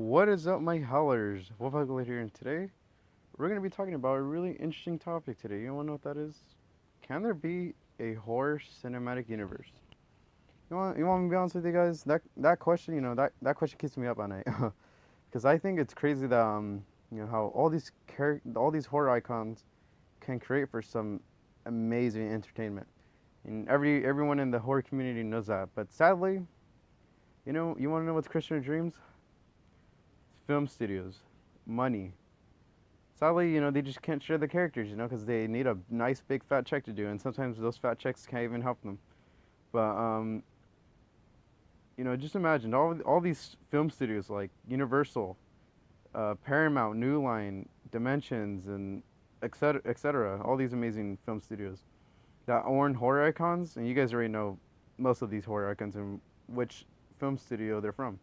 What is up, my howlers? Wolfugler here, and today we're going to be talking about a really interesting topic today. You want to know what that is? Can there be a horror cinematic universe? You want me to be honest with you guys? That question, that question keeps me up at night, because I think it's crazy that how all these horror icons can create for some amazing entertainment, and everyone in the horror community knows that. But sadly, you want to know what's Christian dreams? Film studios, money. Sadly, they just can't share the characters, because they need a nice big fat check to do, and sometimes those fat checks can't even help them. But just imagine all these film studios like Universal, Paramount, New Line, Dimensions, and etc. etc. All these amazing film studios that own horror icons, and you guys already know most of these horror icons and which film studio they're from.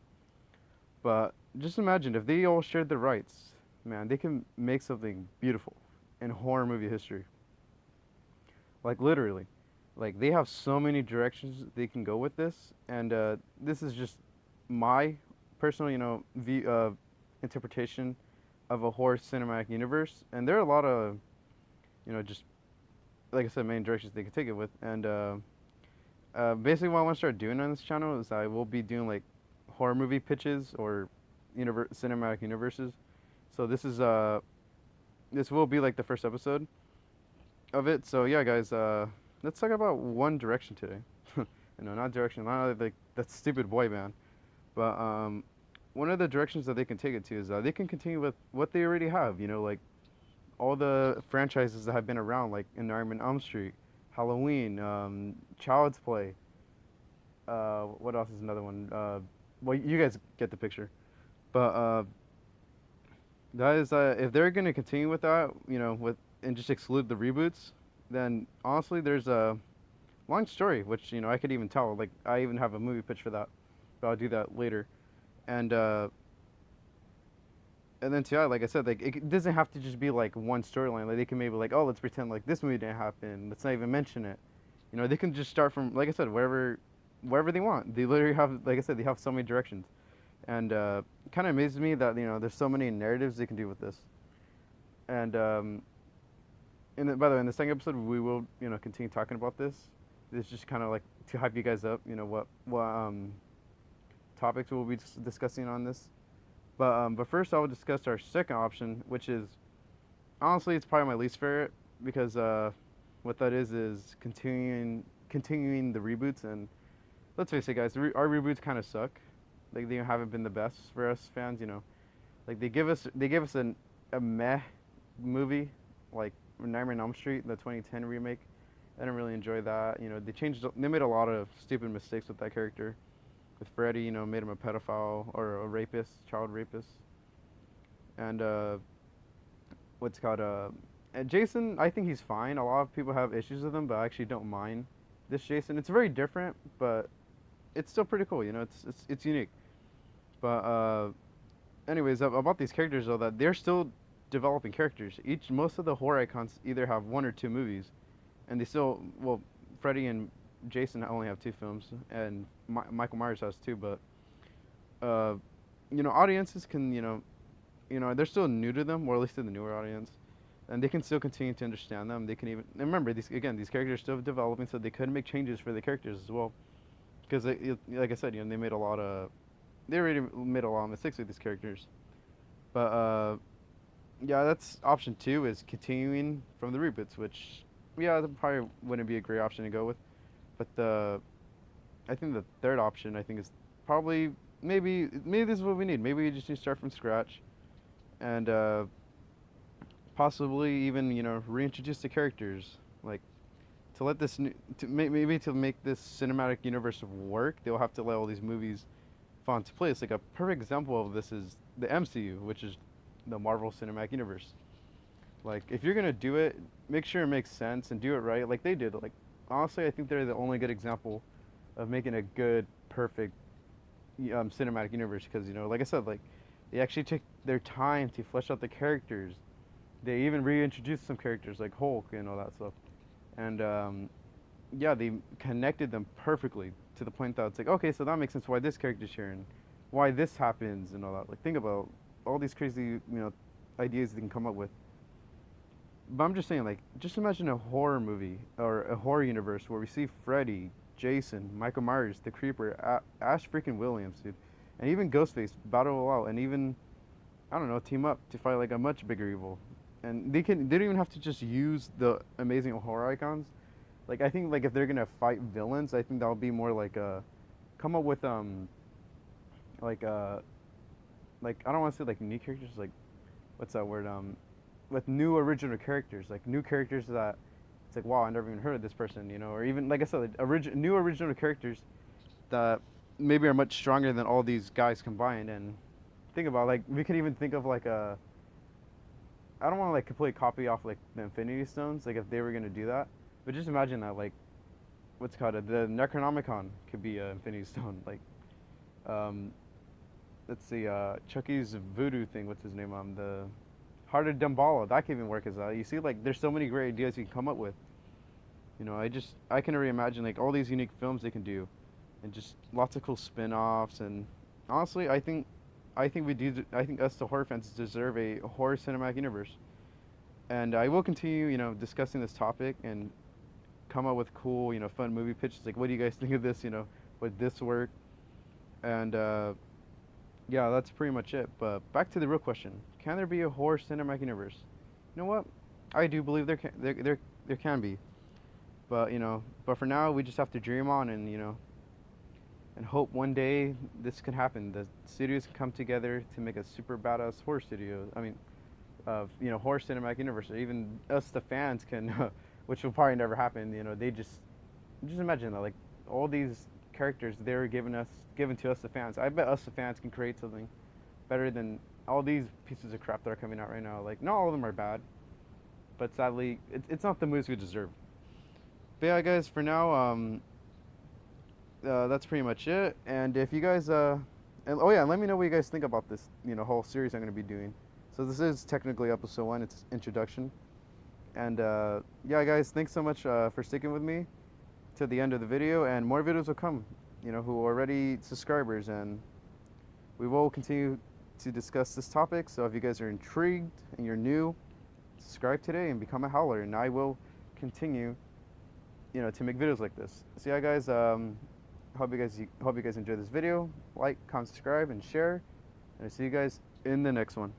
But just imagine if they all shared the rights, man, they can make something beautiful in horror movie history. Like literally, like they have so many directions they can go with this, and this is just my personal, interpretation of a horror cinematic universe. And there are a lot of, just like I said, main directions they can take it with. And basically, what I want to start doing on this channel is I will be doing like horror movie pitches or cinematic universes. So this will be like the first episode of it. So yeah, guys, let's talk about One Direction today. Not Direction, not like that stupid boy band, but one of the directions that they can take it to is they can continue with what they already have. Like all the franchises that have been around, like in Nightmare on Elm Street, Halloween, Child's Play. What else is another one? Well, you guys get the picture. But that is if they're gonna continue with that, with and just exclude the reboots, then honestly, there's a long story which I could even tell. Like I even have a movie pitch for that, but I'll do that later. And and then too, like I said, like it doesn't have to just be like one storyline. Like they can maybe like, oh, let's pretend like this movie didn't happen. Let's not even mention it. They can just start from, like I said, wherever they want. They literally have, like I said, they have so many directions. And kind of amazes me that there's so many narratives they can do with this. And by the way, in the second episode, we will continue talking about this. It's just kind of like to hype you guys up. What topics we'll be discussing on this. But first, I will discuss our second option, which is honestly it's probably my least favorite because what that is continuing the reboots. And let's face it, guys, our reboots kind of suck. Like they haven't been the best for us fans. Like they give us a meh movie like Nightmare on Elm Street, the 2010 remake. I didn't really enjoy that. They made a lot of stupid mistakes with that character. With Freddy, made him a pedophile or a rapist, child rapist. And what's called and Jason, I think he's fine. A lot of people have issues with him, but I actually don't mind this Jason. It's very different, but it's still pretty cool. It's unique. But anyways, about these characters though, that they're still developing characters. Most of the horror icons either have one or two movies, and they still Freddy and Jason only have two films, and Michael Myers has two. But audiences can they're still new to them, or at least to the newer audience, and they can still continue to understand them. They can even and remember these characters are still developing, so they could make changes for the characters as well. Because like I said, they already made a lot of mistakes with these characters. But yeah, that's option two is continuing from the reboots, which yeah, that probably wouldn't be a great option to go with. But I think the third option I think is probably maybe this is what we need. Maybe we just need to start from scratch, and possibly even reintroduce the characters like to let this maybe to make this cinematic universe work. They'll have to let all these movies fall into place. Like a perfect example of this is the MCU, which is the Marvel Cinematic Universe. Like if you're gonna do it, make sure it makes sense and do it right, like they did. Like honestly, I think they're the only good example of making a good, perfect cinematic universe. Because like I said, like they actually took their time to flesh out the characters. They even reintroduced some characters like Hulk and all that stuff. And yeah, they connected them perfectly to the point that it's like, okay, so that makes sense why this character's here, and why this happens and all that. Like, think about all these crazy, ideas they can come up with. But I'm just saying, like, just imagine a horror movie or a horror universe where we see Freddy, Jason, Michael Myers, the Creeper, Ash freaking Williams, dude, and even Ghostface battle it out, and even, I don't know, team up to fight like a much bigger evil. And they don't even have to just use the amazing horror icons. Like, I think, like, if they're gonna fight villains, I think that'll be more like come up with like like, I don't want to say like new characters, like, what's that word, with new original characters, like new characters that it's like, wow, I never even heard of this person, or even, like I said, like, new original characters that maybe are much stronger than all these guys combined. And think about, like, we could even think of like a, I don't want to like completely copy off like the Infinity Stones, like if they were gonna do that, but just imagine that, like, what's it called, the Necronomicon could be a Infinity Stone, like, um, let's see, Chucky's voodoo thing, what's his name, the Heart of Dumbala, that could even work as that. You see, like, there's so many great ideas you can come up with. I can already imagine like all these unique films they can do, and just lots of cool spin-offs. And honestly, I think us, the horror fans, deserve a horror cinematic universe. And I will continue, discussing this topic and come up with cool, fun movie pitches. Like, what do you guys think of this? Would this work? And yeah, that's pretty much it. But back to the real question: can there be a horror cinematic universe? You know what? I do believe there can be. But for now, we just have to dream on, and and hope one day this can happen. The studios can come together to make a super badass horror studio. I mean, horror cinematic universe. Or even us, the fans, can, which will probably never happen. They just imagine that, like, all these characters they're given to us, the fans. I bet us, the fans, can create something better than all these pieces of crap that are coming out right now. Like, not all of them are bad, but sadly, it's not the movies we deserve. But yeah, guys, for now, that's pretty much it. And if you guys, and oh yeah, let me know what you guys think about this, whole series I'm going to be doing. So this is technically episode 1. It's introduction. And yeah, guys, thanks so much for sticking with me to the end of the video. And more videos will come, who are already subscribers. And we will continue to discuss this topic. So if you guys are intrigued and you're new, subscribe today and become a howler. And I will continue, to make videos like this. So yeah, guys, hope you guys enjoyed this video. Like, comment, subscribe, and share. And I'll see you guys in the next one.